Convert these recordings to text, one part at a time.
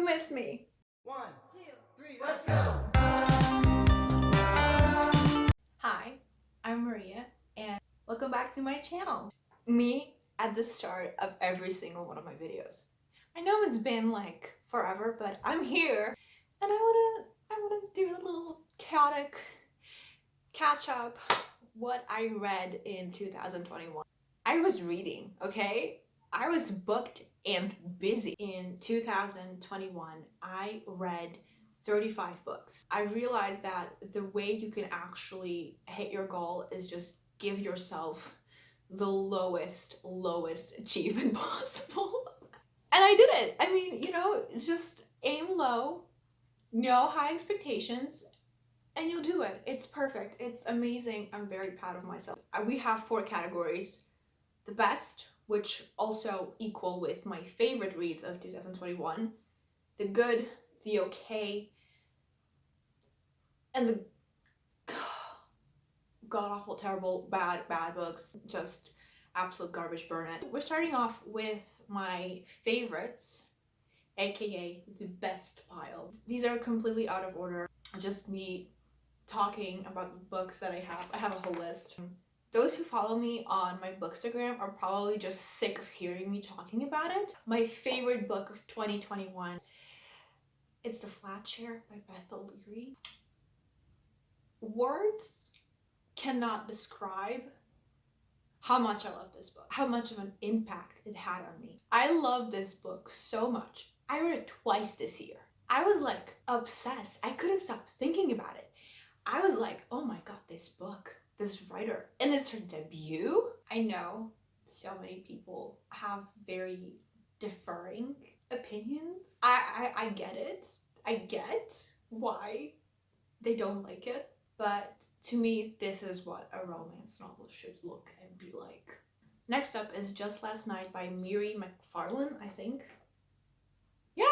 Who missed me? 1, 2, 3, let's go! Hi, I'm Maria, and welcome back to my channel. Me at the start of every single one of my videos. I know it's been like forever, but I'm here, and I wanna do a little chaotic catch up what I read in 2021. I was reading, okay? I was booked and busy. In 2021, I read 35 books. I realized that the way you can actually hit your goal is just give yourself the lowest achievement possible. And I did it. I mean, just aim low, no high expectations, and you'll do it. It's perfect. It's amazing. I'm very proud of myself. We have 4 categories. The best, which also equal with my favorite reads of 2021, the good, the okay, and the god-awful, terrible, bad books, just absolute garbage, burn it. We're starting off with my favorites, aka the best pile. These are completely out of order, just me talking about the books that I have. I have a whole list. Those who follow me on my bookstagram are probably just sick of hearing me talking about it. My favorite book of 2021, it's The Flat Chair by Beth O'Leary. Words cannot describe how much I love this book, how much of an impact it had on me. I love this book so much. I read it twice this year. I was like obsessed. I couldn't stop thinking about it. I was like, oh my god, this book, this writer, and it's her debut. I know so many people have very differing opinions. I get it. I get why they don't like it, but to me, this is what a romance novel should look and be like. Next up is Just Last Night by Miri McFarlane, I think. Yeah,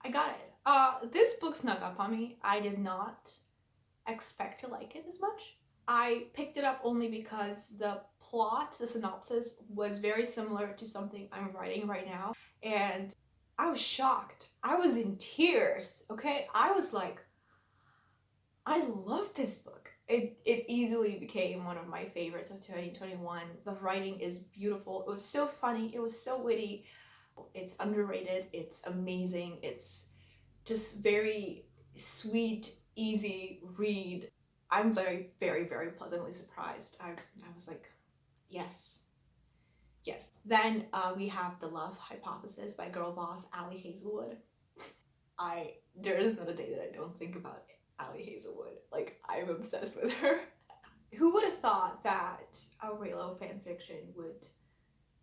I got it. This book snuck up on me. I did not expect to like it as much. I picked it up only because the plot, the synopsis, was very similar to something I'm writing right now, and I was shocked. I was in tears, okay? I was like, I love this book. It easily became one of my favorites of 2021. The writing is beautiful. It was so funny. It was so witty. It's underrated. It's amazing. It's just very sweet, easy read. I'm very pleasantly surprised. I was like, yes. Then we have The Love Hypothesis by girl boss Ali Hazelwood. There is not a day that I don't think about Ali Hazelwood. Like, I'm obsessed with her. Who would have thought that a Raylo fanfiction would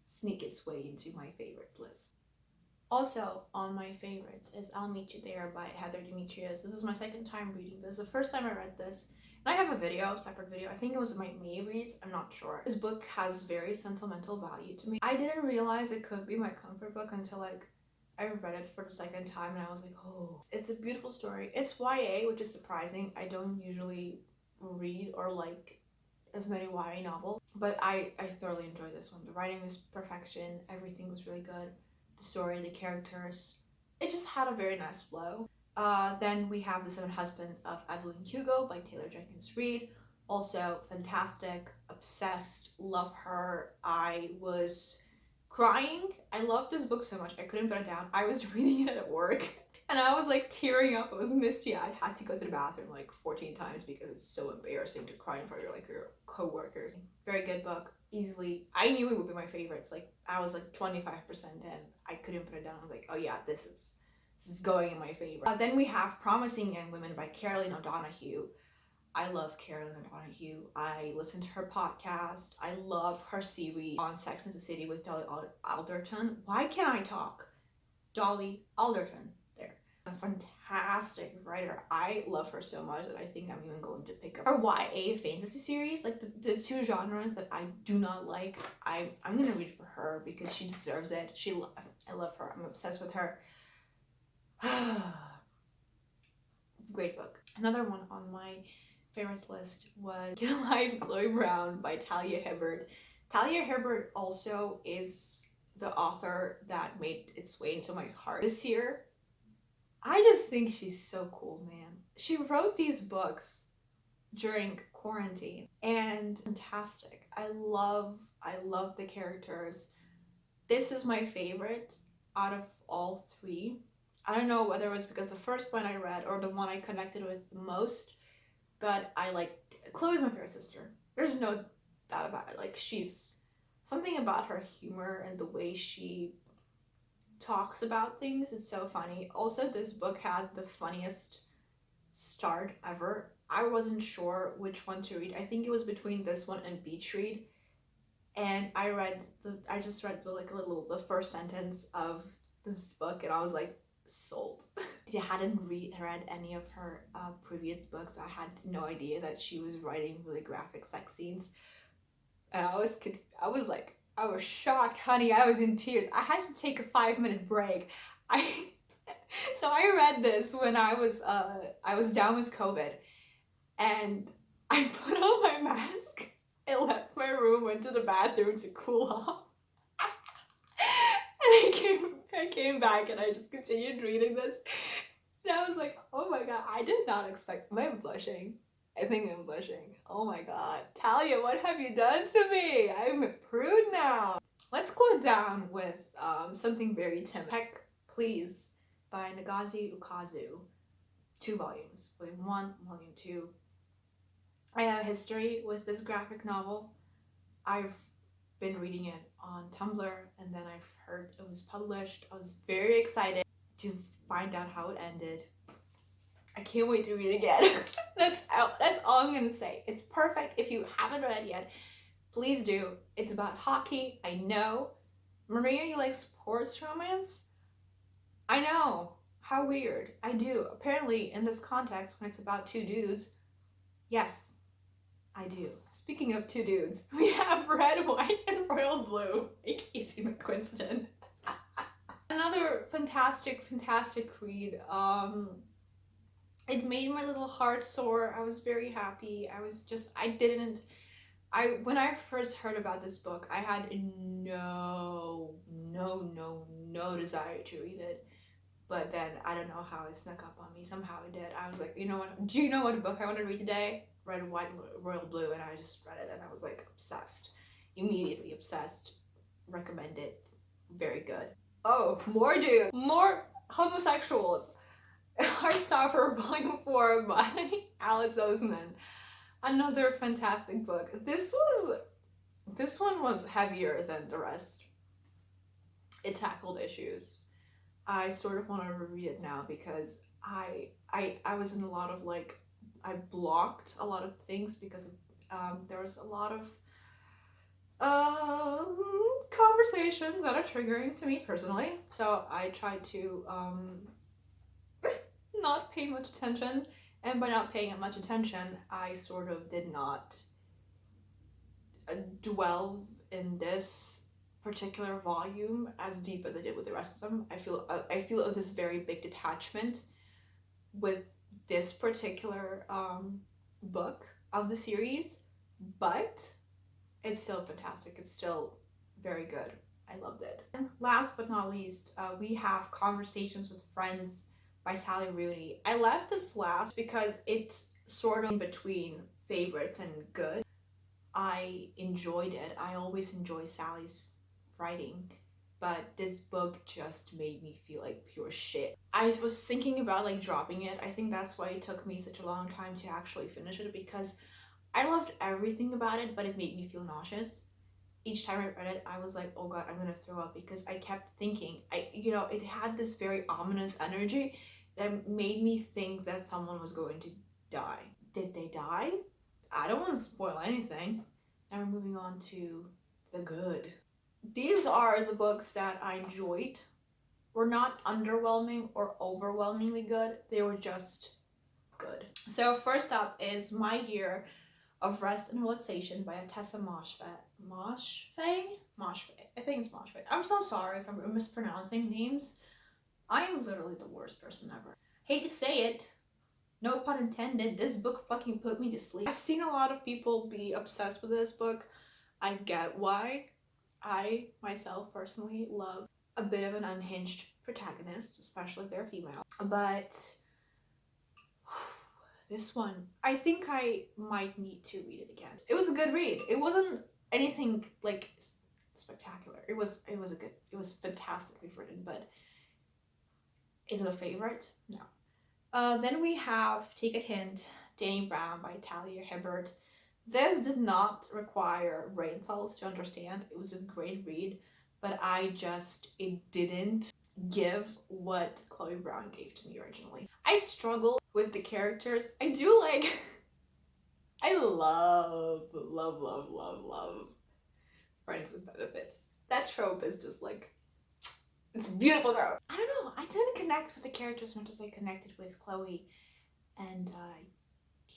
sneak its way into my favorites list? Also on my favorites is I'll Meet You There by Heather Demetrius. This is my second time reading this. The first time I read this, and I have a video, separate video. I think it was my May reads, I'm not sure. This book has very sentimental value to me. I didn't realize it could be my comfort book until I read it for the second time and I was like, oh. It's a beautiful story. It's YA, which is surprising. I don't usually read or like as many YA novels, but I thoroughly enjoyed this one. The writing was perfection. Everything was really good. The story, the characters, it just had a very nice flow. Then we have The Seven Husbands of Evelyn Hugo by Taylor Jenkins Reid. Also fantastic, obsessed, love her. I was crying. I loved this book so much I couldn't put it down. I was reading it at work and I was like tearing up. It was misty-eyed. I had to go to the bathroom like 14 times because it's so embarrassing to cry in front of your co-workers. Very good book. Easily, I knew it would be my favorites. Like, I was like 25% in. I couldn't put it down. I was like, oh yeah, this is going in my favorite. Then we have Promising Young Women by Caroline O'Donoghue. I love Caroline O'Donoghue. I listen to her podcast. I love her series on Sex and the City with Dolly Alderton. Why can't I talk? Dolly Alderton. There. A fantastic writer. I love her so much that I think I'm even going to pick up her YA fantasy series. Like the 2 genres that I do not like, I'm gonna read for her because she deserves it. I love her. I'm obsessed with her. Great book. Another one on my favorites list was Get Alive, Chloe Brown by Talia Hibbert. Talia Hibbert also is the author that made its way into my heart this year. I just think she's so cool, man. She wrote these books during quarantine and fantastic. I love the characters. This is my favorite out of all three. I don't know whether it was because the first one I read or the one I connected with the most, but I like Chloe's my favorite sister. There's no doubt about it. Like she's something about her humor and the way she talks about things is so funny. Also, this book had the funniest start ever. I wasn't sure which one to read. I think it was between this one and Beach Read. And I just read the first sentence of this book and I was like sold. I hadn't read any of her previous books. I had no idea that she was writing really graphic sex scenes. And I was shocked, honey. I was in tears. I had to take a 5-minute break. I so I read this when I was down with COVID, and I put on my mask. I left my room, went to the bathroom to cool off, and I came back, and I just continued reading this. And I was like, oh my god, I did not expect. Am I blushing? I think I'm blushing. Oh my god. Talia, what have you done to me? I'm a prude now. Let's close down with something very timid. Heck, Please by Nagazi Ukazu. 2 volumes. Volume 1, Volume 2. I have a history with this graphic novel. I've been reading it on Tumblr and then I've heard it was published. I was very excited to find out how it ended. I can't wait to read it again. That's all I'm gonna say. It's perfect. If you haven't read it yet, please do. It's about hockey. I know. Maria, you like sports romance? I know. How weird. I do. Apparently, in this context, when it's about 2 dudes, yes, I do. Speaking of 2 dudes, we have Red, White, and Royal Blue by Casey McQuiston. Another fantastic read. It made my little heart soar. I was very happy. When I first heard about this book, I had no desire to read it. But then I don't know how it snuck up on me. Somehow it did. I was like, you know what? Do you know what book I want to read today? Red, White, Royal Blue, and I just read it and I was like obsessed. Immediately obsessed. Recommend it. Very good. Oh, more dude. More homosexuals. Heartstopper Volume 4 by Alice Oseman. Another fantastic book. This one was heavier than the rest. It tackled issues. I sort of want to reread it now because I was in a lot of I blocked a lot of things because there was a lot of conversations that are triggering to me personally. So I tried to not pay much attention, and by not paying much attention, I sort of did not dwell in this particular volume as deep as I did with the rest of them. I feel this very big detachment with this particular book of the series, but it's still fantastic. It's still very good. I loved it. And last but not least, we have Conversations with Friends by Sally Rooney. I left this last because it's sort of in between favorites and good. I enjoyed it. I always enjoy Sally's writing, but this book just made me feel like pure shit. I was thinking about dropping it. I think that's why it took me such a long time to actually finish it, because I loved everything about it, but it made me feel nauseous. Each time I read it, I was like, oh god, I'm gonna throw up, because I kept thinking, it had this very ominous energy that made me think that someone was going to die. Did they die? I don't want to spoil anything. Now we're moving on to the good. These are the books that I enjoyed. Were not underwhelming or overwhelmingly good. They were just good. So first up is My Year of Rest and Relaxation by Tessa Moshfegh? I think it's Moshfegh. I'm so sorry if I'm mispronouncing names. I am literally the worst person ever. Hate to say it, no pun intended, this book fucking put me to sleep. I've seen a lot of people be obsessed with this book. I get why. I myself personally love a bit of an unhinged protagonist, especially if they're female. But this one, I think I might need to read it again. It was a good read. It wasn't anything like spectacular. It was fantastically written, but is it a favorite? No. Then we have Take a Hint, Danny Brown by Talia Hibbert. This did not require brain cells to understand. It was a great read, but it didn't give what Chloe Brown gave to me originally. I struggle with the characters. I do like, I love friends with benefits. That trope is just like, it's a beautiful trope. I don't know, I didn't connect with the characters as much as I connected with Chloe, and I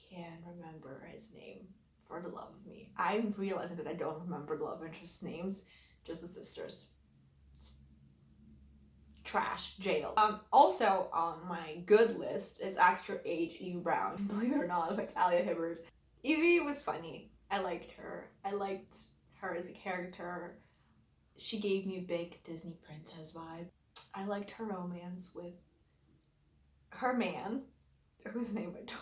can't remember his name for the love of me. I'm realizing that I don't remember the love interest names, just the sisters. It's trash, jail. Also on my good list is Extra Age Eve Brown, believe it or not, by Talia Hibbert. Evie was funny. I liked her. I liked her as a character. She gave me a big Disney princess vibe. I liked her romance with her man, whose name I don't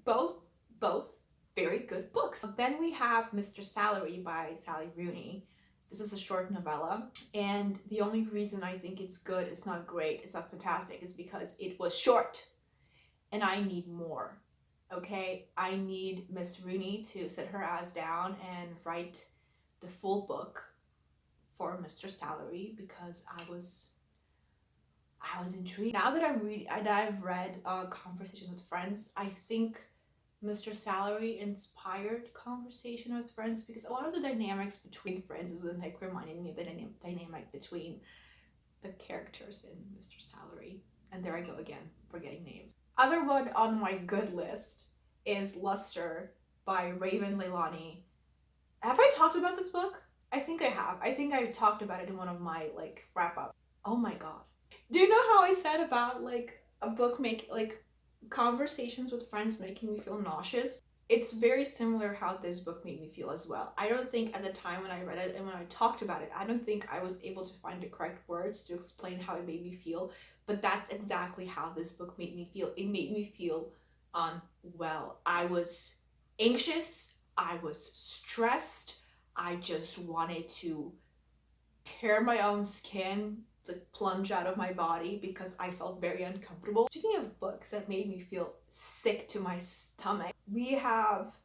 remember. Both very good books. Then we have Mr. Salary by Sally Rooney. This is a short novella, and the only reason I think it's good, it's not great, it's not fantastic, is because it was short, and I need more. Okay, I need Miss Rooney to sit her ass down and write the full book for Mr. Salary, because I was intrigued. Now that I've read Conversation with Friends, I think Mr. Salary inspired Conversation with Friends, because a lot of the dynamics between friends isn't like reminding me of the dynamic between the characters in Mr. Salary. And there I go again, forgetting names. Other one on my good list is Luster by Raven Leilani. Have I talked about this book? I think I have. I think I talked about it in one of my like wrap-up. Oh my god. Do you know how I said about like a book Conversations with Friends making me feel nauseous? It's very similar how this book made me feel as well. I don't think at the time when I read it and when I talked about it, I don't think I was able to find the correct words to explain how it made me feel, but that's exactly how this book made me feel. It made me feel unwell. I was anxious, I was stressed, I just wanted to tear my own skin, like plunge out of my body, because I felt very uncomfortable. Speaking of books that made me feel sick to my stomach, we have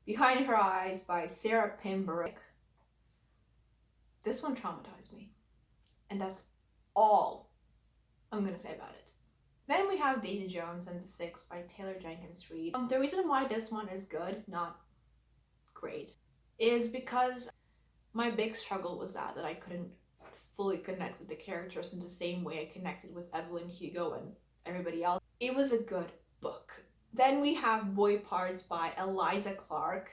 Behind Her Eyes by Sarah Pemberton. This one traumatized me, and that's all I'm gonna say about it. Then we have Daisy Jones and the Six by Taylor Jenkins Reid. The reason why this one is good, not great, is because my big struggle was that I couldn't fully connect with the characters in the same way I connected with Evelyn Hugo and everybody else. It was a good book. Then we have Boy Parts by Eliza Clark.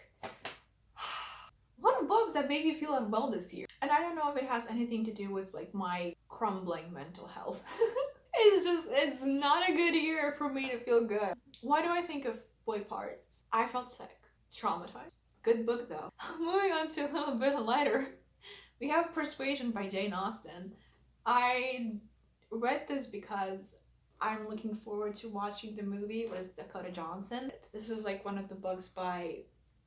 One of books that made me feel unwell this year. And I don't know if it has anything to do with like my crumbling mental health. It's not a good year for me to feel good. Why do I think of Boy Parts? I felt sick, traumatized. Good book though. Moving on to a little bit lighter. We have Persuasion by Jane Austen. I read this because I'm looking forward to watching the movie with Dakota Johnson. This is like one of the books by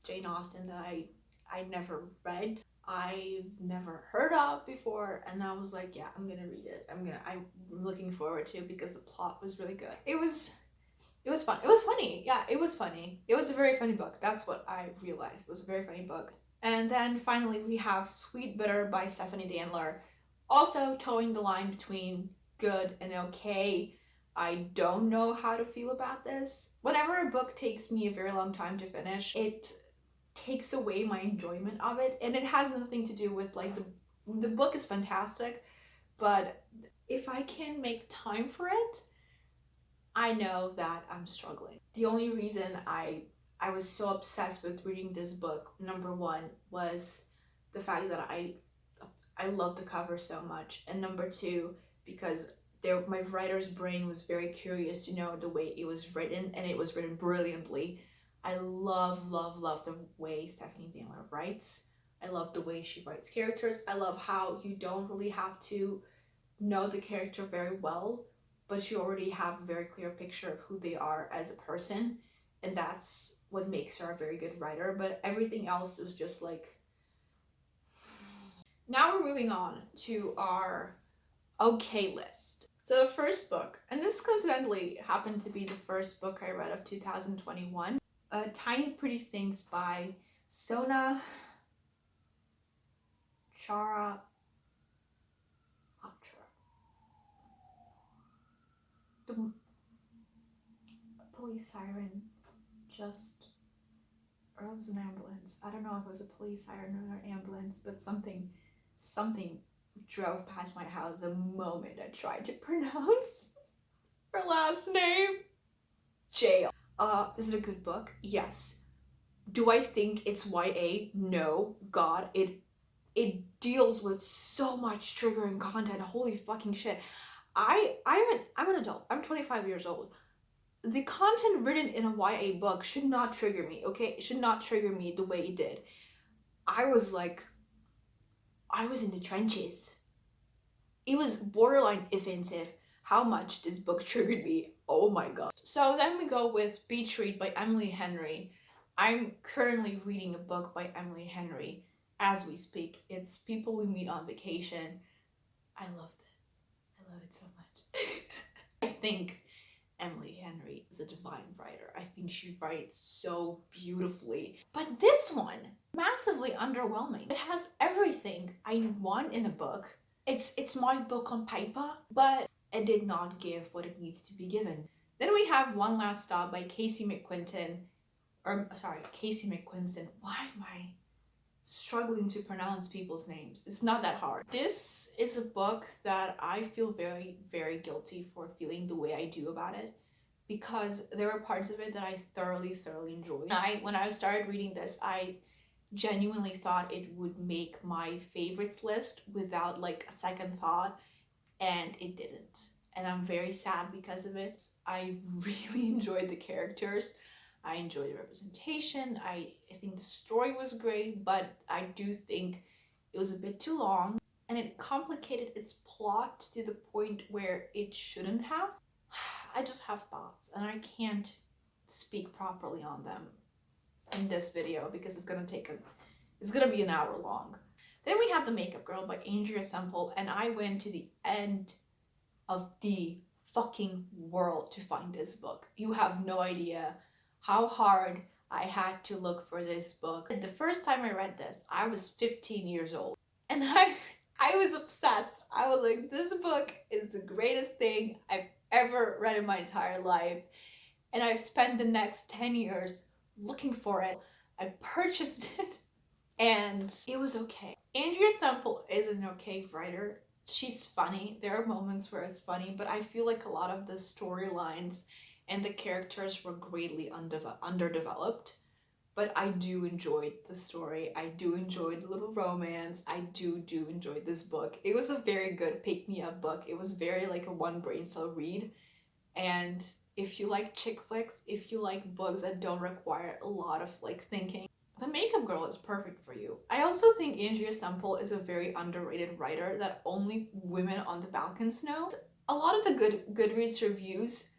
Jane Austen that I never read, I've never heard of before, and I was like, yeah, I'm gonna read it. I'm looking forward to it because the plot was really good. It was fun. It was funny. Yeah, it was funny. It was a very funny book. That's what I realized. It was a very funny book. And then finally we have Sweet Bitter by Stephanie Danler. Also towing the line between good and okay. I don't know how to feel about this. Whenever a book takes me a very long time to finish, it takes away my enjoyment of it, and it has nothing to do with like the book is fantastic, but if I can make time for it, I know that I'm struggling. The only reason I was so obsessed with reading this book, number one, was the fact that I love the cover so much, and number two, because my writer's brain was very curious to know the way it was written, and it was written brilliantly. I love the way Stephanie Danler writes. I love the way she writes characters. I love how you don't really have to know the character very well, but you already have a very clear picture of who they are as a person, and that's what makes her a very good writer. But everything else was just like. Now we're moving on to our okay list. So the first book, and this coincidentally happened to be the first book I read of 2021, Tiny Pretty Things by Sona Chara. The police siren just, or it was an ambulance. I don't know if it was a police siren or an ambulance, but something drove past my house the moment I tried to pronounce her last name. Jail. Is it a good book? Yes. Do I think it's YA? No. God, it deals with so much triggering content. Holy fucking shit. I'm an adult. I'm 25 years old. The content written in a YA book should not trigger me, okay? It should not trigger me the way it did. I was in the trenches. It was borderline offensive how much this book triggered me. Oh my god. So then we go with Beach Read by Emily Henry. I'm currently reading a book by Emily Henry as we speak. It's People We Meet on Vacation. I love it. I love it so much. I think Emily Henry is a divine writer. I think she writes so beautifully. But this one, massively underwhelming. It has everything I want in a book. It's my book on paper, but it did not give what it needs to be given. Then we have One Last Stop by Casey McQuinton. Casey McQuinton. Why am I struggling to pronounce people's names? It's not that hard. This is a book that I feel very, very guilty for feeling the way I do about it, because there were parts of it that I thoroughly enjoyed. When I started reading this, I genuinely thought it would make my favorites list without like a second thought, and it didn't. And I'm very sad because of it. I really enjoyed the characters. I enjoyed the representation. I think the story was great, but I do think it was a bit too long, and it complicated its plot to the point where it shouldn't have. I just have thoughts, and I can't speak properly on them in this video because it's gonna be an hour long. Then we have The Makeup Girl by Andrea Semple, and I went to the end of the fucking world to find this book. You have no idea how hard I had to look for this book. The first time I read this, I was 15 years old, and I was obsessed. I was like, this book is the greatest thing I've ever read in my entire life, and I've spent the next 10 years looking for it. I purchased it, and it was okay. Andrea Semple is an okay writer. She's funny. There are moments where it's funny, but I feel like a lot of the storylines and the characters were greatly underdeveloped. But I do enjoy the story. I do enjoy the little romance. I do enjoy this book. It was a very good pick-me-up book. It was very like a one brain cell read. And if you like chick flicks, if you like books that don't require a lot of like thinking, The Makeup Girl is perfect for you. I also think Andrea Semple is a very underrated writer that only women on the Balkans know. A lot of the Goodreads reviews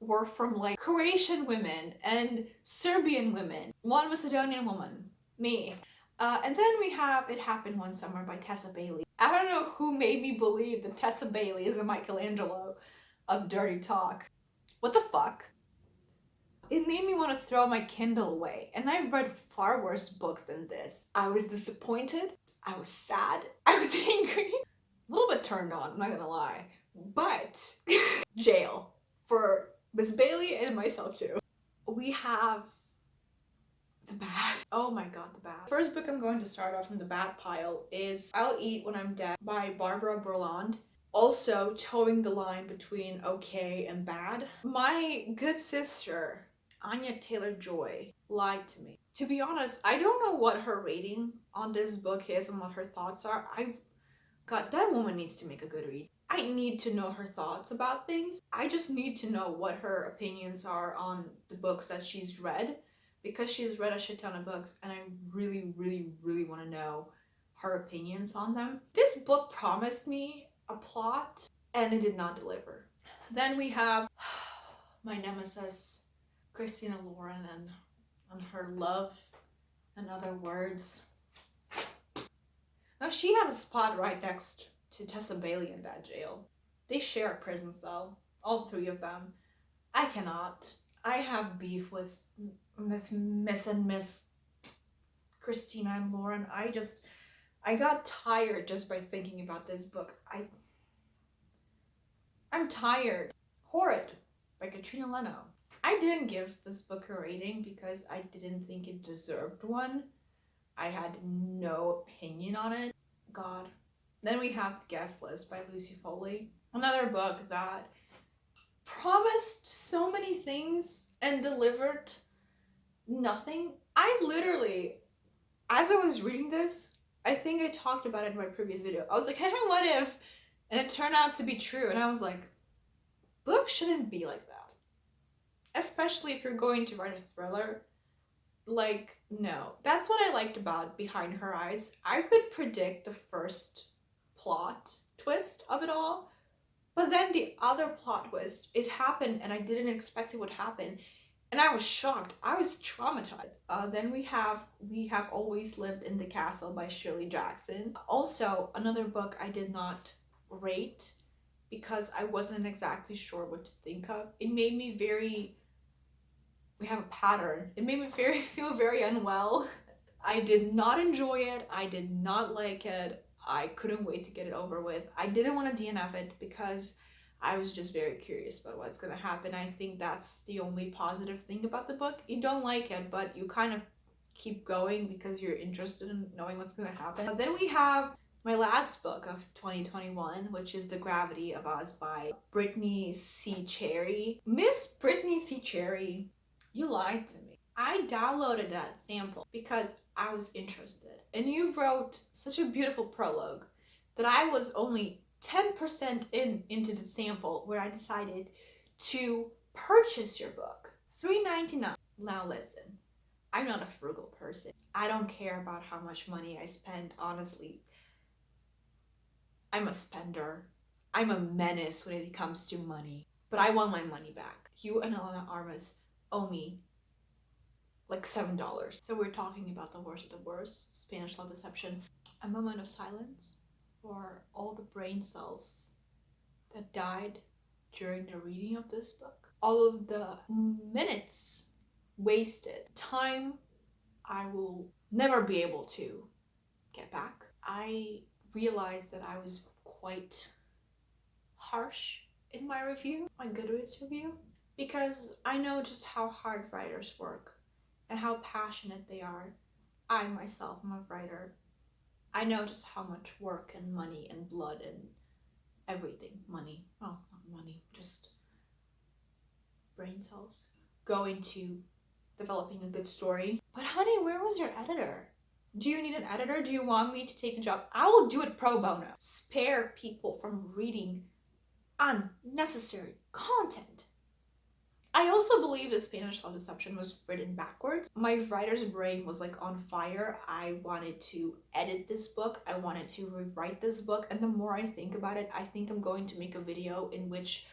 were from like Croatian women and Serbian women. One Macedonian woman, me. And then we have It Happened One Summer by Tessa Bailey. I don't know who made me believe that Tessa Bailey is a Michelangelo of dirty talk. What the fuck? It made me want to throw my Kindle away, and I've read far worse books than this. I was disappointed, I was sad, I was angry, a little bit turned on, I'm not gonna lie, but jail for Miss Bailey and myself too. We have The Bad. Oh my god, The Bad. First book I'm going to start off from the bad pile is I'll Eat When I'm Dead by Barbara Burland. Also towing the line between okay and bad. My good sister, Anya Taylor-Joy, lied to me. To be honest, I don't know what her rating on this book is and what her thoughts are. God, that woman needs to make a Goodreads. I need to know her thoughts about things. I just need to know what her opinions are on the books that she's read, because she's read a shit ton of books, and I really want to know her opinions on them. This book promised me a plot and it did not deliver. Then we have my nemesis, Christina Lauren, and her love and other words. Now she has a spot right next to Tessa Bailey in that jail. They share a prison cell, all three of them. I cannot. I have beef with Miss and Miss Christina and Lauren. I got tired just by thinking about this book. I'm tired. Horrid by Katrina Leno. I didn't give this book a rating because I didn't think it deserved one. I had no opinion on it. God. Then we have The Guest List by Lucy Foley. Another book that promised so many things and delivered nothing. I literally, as I was reading this, I think I talked about it in my previous video. I was like, hey, what if? And it turned out to be true. And I was like, books shouldn't be like that. Especially if you're going to write a thriller. Like, no. That's what I liked about Behind Her Eyes. I could predict the first plot twist of it all. But then the other plot twist, it happened and I didn't expect it would happen. And I was shocked. I was traumatized. Then we have Always Lived in the Castle by Shirley Jackson. Also, another book I did not rate because I wasn't exactly sure what to think of. It made me we have a pattern. It made me feel very unwell. I did not enjoy it. I did not like it. I couldn't wait to get it over with. I didn't want to DNF it because I was just very curious about what's going to happen. I think that's the only positive thing about the book. You don't like it, but you kind of keep going because you're interested in knowing what's going to happen. Then we have my last book of 2021, which is The Gravity of Us by Brittany C. Cherry. Miss Brittany C. Cherry, you lied to me. I downloaded that sample because I was interested. And you wrote such a beautiful prologue that I was only 10% into the sample where I decided to purchase your book. $3.99. Now listen, I'm not a frugal person. I don't care about how much money I spend, honestly. I'm a spender. I'm a menace when it comes to money. But I want my money back. You and Elena Armas owe me like $7. So we're talking about the worst of the worst, Spanish love deception. A moment of silence for all the brain cells that died during the reading of this book. All of the minutes wasted, time I will never be able to get back. I realized that I was quite harsh in my review, my Goodreads review, because I know just how hard writers work and how passionate they are. I myself am a writer. I know just how much work and money and blood and everything, money, oh, not money, just brain cells, go into developing a good story. But honey, where was your editor? Do you need an editor? Do you want me to take the job? I will do it pro bono. Spare people from reading unnecessary content. I also believe the Spanish love deception was written backwards. My writer's brain was like on fire. I wanted to edit this book. I wanted to rewrite this book. And the more I think about it, I think I'm going to make a video in which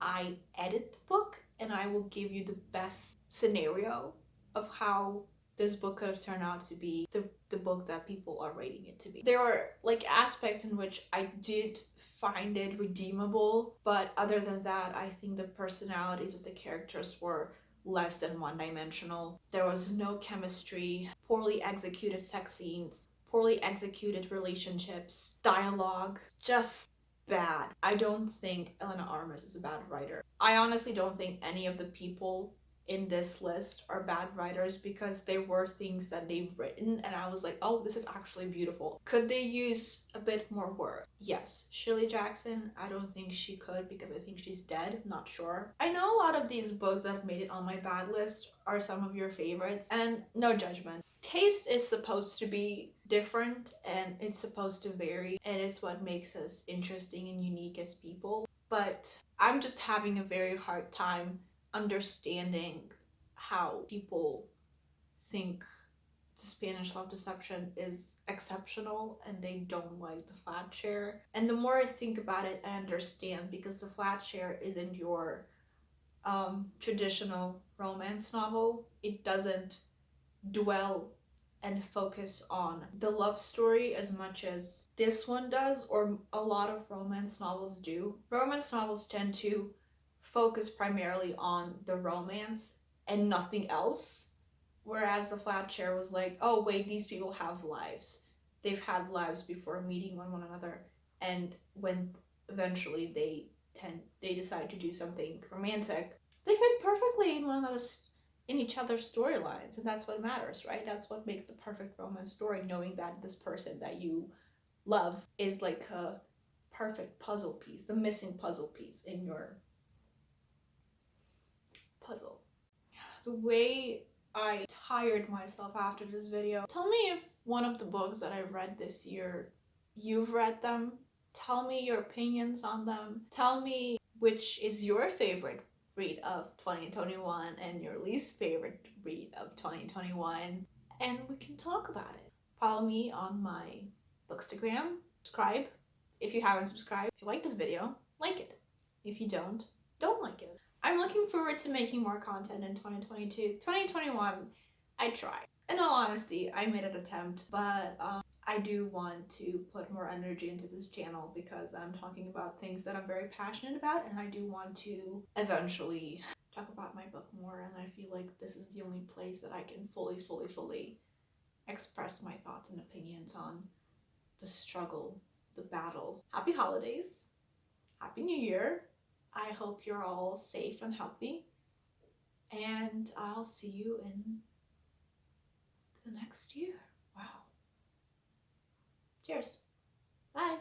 I edit the book and I will give you the best scenario of how this book could have turned out to be the book that people are rating it to be. There are like aspects in which I did find it redeemable, but other than that, I think the personalities of the characters were less than one-dimensional. There was no chemistry, poorly executed sex scenes, poorly executed relationships, dialogue, just bad. I don't think Elena Armas is a bad writer. I honestly don't think any of the people in this list are bad writers because there were things that they've written and I was like, oh, this is actually beautiful. Could they use a bit more work? Yes. Shirley Jackson, I don't think she could because I think she's dead. Not sure. I know a lot of these books that have made it on my bad list are some of your favorites, and no judgment. Taste is supposed to be different and it's supposed to vary, and it's what makes us interesting and unique as people. But I'm just having a very hard time understanding how people think the Spanish love deception is exceptional and they don't like the flat share. And the more I think about it, I understand, because the flat share isn't your traditional romance novel. It doesn't dwell and focus on the love story as much as this one does, or a lot of romance novels do. Romance novels tend to focus primarily on the romance and nothing else. Whereas the flat share was like, oh wait, these people have lives. They've had lives before meeting one another, and when eventually they decide to do something romantic, they fit perfectly in in each other's storylines, and that's what matters, right? That's what makes the perfect romance story, knowing that this person that you love is like a perfect puzzle piece, the missing puzzle piece in your puzzle. The way I tired myself after this video. Tell me if one of the books that I read this year, you've read them. Tell me your opinions on them. Tell me which is your favorite read of 2021 and your least favorite read of 2021, and we can talk about it. Follow me on my bookstagram. Subscribe if you haven't subscribed. If you like this video, like it. If you don't like it. I'm looking forward to making more content in 2022. 2021, I tried. In all honesty, I made an attempt, but I do want to put more energy into this channel because I'm talking about things that I'm very passionate about, and I do want to eventually talk about my book more, and I feel like this is the only place that I can fully express my thoughts and opinions on the struggle, the battle. Happy holidays. Happy New Year. I hope you're all safe and healthy, and I'll see you in the next year. Wow. Cheers. Bye.